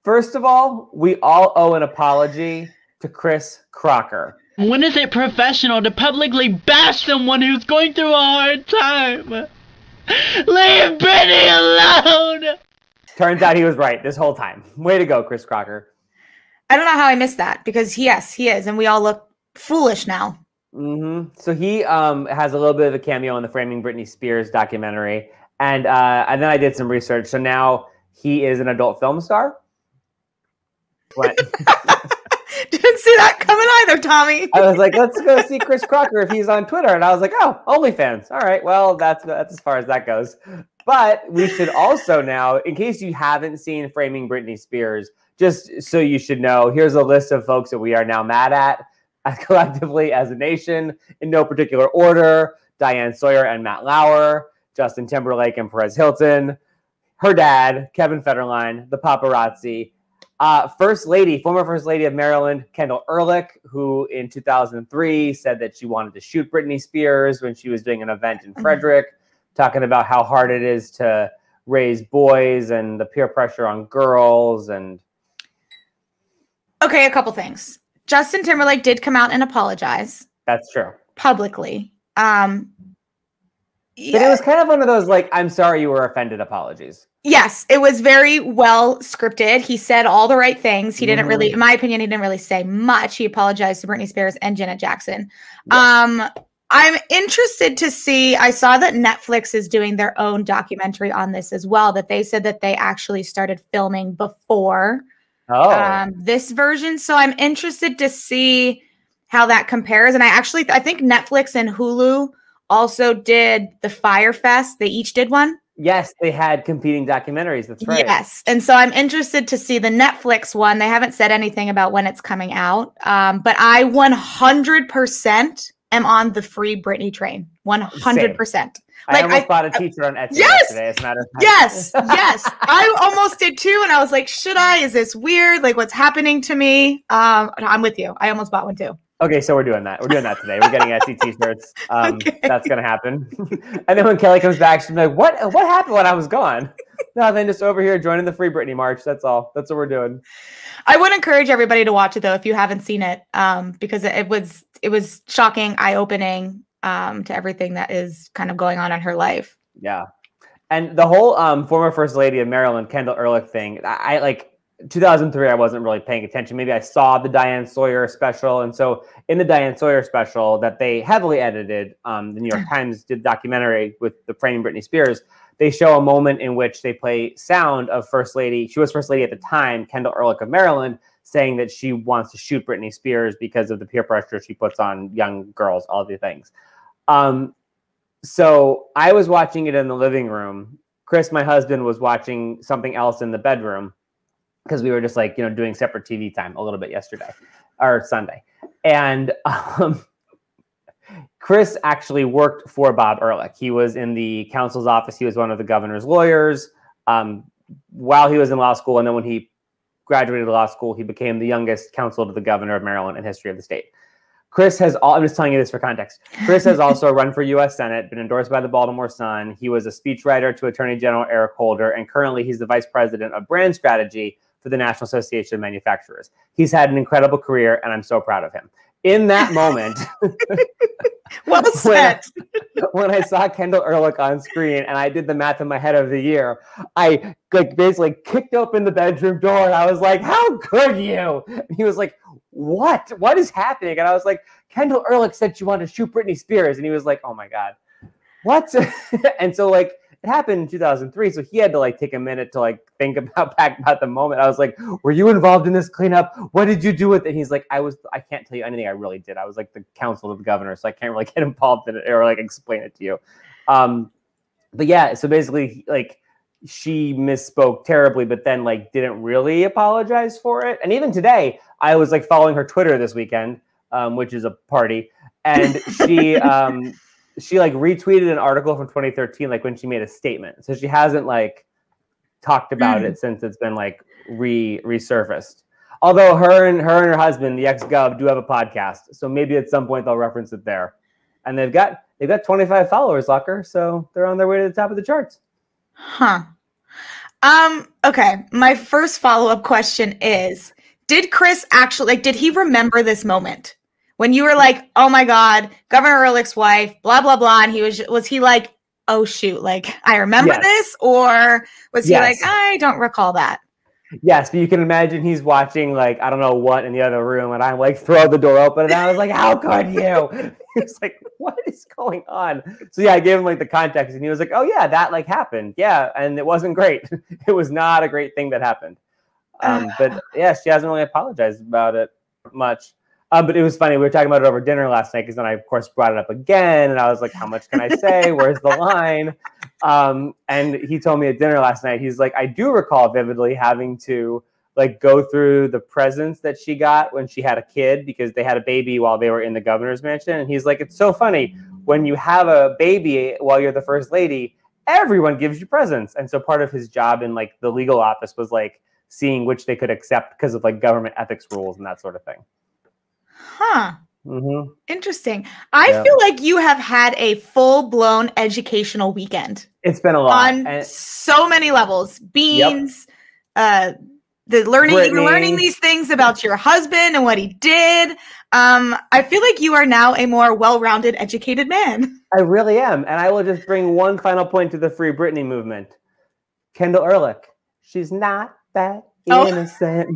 First of all, we all owe an apology to Chris Crocker. When is it professional to publicly bash someone who's going through a hard time? Leave Britney alone! Turns out he was right this whole time. Way to go, Chris Crocker. I don't know how I missed that because yes, he is. And we all look foolish now. Mm-hmm. So he has a little bit of a cameo in the Framing Britney Spears documentary. And then I did some research. So now he is an adult film star. Didn't see that coming either, Tommy. I was like, let's go see Chris Crocker if he's on Twitter. And I was like, oh, OnlyFans. All right, well, that's as far as that goes. But we should also now, in case you haven't seen Framing Britney Spears, just so you should know, here's a list of folks that we are now mad at collectively as a nation, in no particular order: Diane Sawyer and Matt Lauer, Justin Timberlake and Perez Hilton, her dad, Kevin Federline, the paparazzi, First Lady, former First Lady of Maryland, Kendel Ehrlich, who in 2003 said that she wanted to shoot Britney Spears when she was doing an event in Frederick, talking about how hard it is to raise boys and the peer pressure on girls. And okay, a couple things. Justin Timberlake did come out and apologize. That's true. Publicly. But it was kind of one of those, like, I'm sorry you were offended apologies. Yes, it was very well scripted. He said all the right things. He didn't really, in my opinion, he didn't really say much. He apologized to Britney Spears and Janet Jackson. Yes. I'm interested to see, I saw that Netflix is doing their own documentary on this as well, that they said that they actually started filming before this version. So I'm interested to see how that compares. And I think Netflix and Hulu also did the Fyre Fest. They each did one. Yes, they had competing documentaries. That's right. Yes. And so I'm interested to see the Netflix one. They haven't said anything about when it's coming out. But I 100% am on the free Britney train. 100%. Same. I almost bought a t-shirt on Etsy yesterday. As a matter of fact. Yes. I almost did too. And I was like, should I? Is this weird? Like, what's happening to me? I'm with you. I almost bought one too. Okay, so we're doing that. We're doing that today. We're getting Etsy t-shirts. Okay. That's going to happen. And then when Kelly comes back, she'll be like, what happened when I was gone? Nothing, just over here joining the Free Britney March. That's all. That's what we're doing. I would encourage everybody to watch it, though, if you haven't seen it, because it was shocking, eye-opening to everything that is kind of going on in her life. Yeah. And the whole former First Lady of Maryland, Kendel Ehrlich thing, I like... 2003, I wasn't really paying attention. Maybe I saw the Diane Sawyer special. And so in the Diane Sawyer special that they heavily edited, the New York Times did a documentary with the Framing Britney Spears. They show a moment in which they play sound of First Lady. She was First Lady at the time, Kendel Ehrlich of Maryland, saying that she wants to shoot Britney Spears because of the peer pressure she puts on young girls, all the things. So I was watching it in the living room. Chris, my husband, was watching something else in the bedroom, because we were just like, doing separate TV time a little bit yesterday or Sunday. And Chris actually worked for Bob Ehrlich. He was in the counsel's office. He was one of the governor's lawyers while he was in law school. And then when he graduated law school, he became the youngest counsel to the governor of Maryland in history of the state. Chris has I'm just telling you this for context. Chris has also run for U.S. Senate, been endorsed by the Baltimore Sun. He was a speechwriter to Attorney General Eric Holder, and currently he's the vice president of brand strategy for the National Association of Manufacturers. He's had an incredible career, and I'm so proud of him. In that moment, well said. when I saw Kendel Ehrlich on screen and I did the math in my head of the year, I basically kicked open the bedroom door and I was like, how could you? And he was like, what? What is happening? And I was like, Kendel Ehrlich said she wanted to shoot Britney Spears. And he was like, oh my God, what? And so it happened in 2003. So he had to take a minute to think about the moment. I was like, were you involved in this cleanup? What did you do with it? And he's like, I can't tell you anything I really did. I was the counsel of the governor. So I can't really get involved in it or explain it to you. But yeah, so basically she misspoke terribly, but then didn't really apologize for it. And even today I was following her Twitter this weekend, which is a party. And she, she retweeted an article from 2013, when she made a statement. So she hasn't talked about it since it's been resurfaced. Although her and her husband, the ex-gov, do have a podcast. So maybe at some point they'll reference it there. And they've got 25 followers, Locker. So they're on their way to the top of the charts. Huh. Okay. My first follow-up question is, did Chris actually, like, did he remember this moment? When you were like, oh my God, Governor Ehrlich's wife, blah, blah, blah. And was he like, oh shoot, like, I remember this? Or was he like, I don't recall that? Yes, but you can imagine he's watching, like, I don't know what in the other room, and I'm like, throw the door open, and I was like, how could you? He was like, what is going on? So yeah, I gave him like the context, and he was like, oh yeah, that like happened. Yeah, and it wasn't great. It was not a great thing that happened. But yeah, she hasn't really apologized about it much. But it was funny. We were talking about it over dinner last night because then I, of course, brought it up again. And I was like, how much can I say? Where's the line? And he told me at dinner last night, he's like, I do recall vividly having to like go through the presents that she got when she had a kid because they had a baby while they were in the governor's mansion. And he's like, it's so funny. When you have a baby while you're the first lady, everyone gives you presents. And so part of his job in like the legal office was like seeing which they could accept because of like government ethics rules and that sort of thing. Huh. Mm-hmm. Interesting. I feel like you have had a full-blown educational weekend. It's been a lot. On so many levels. Beans, the learning, you're learning these things about your husband and what he did. I feel like you are now a more well-rounded, educated man. I really am. And I will just bring one final point to the Free Britney movement. Kendel Ehrlich. She's not that innocent.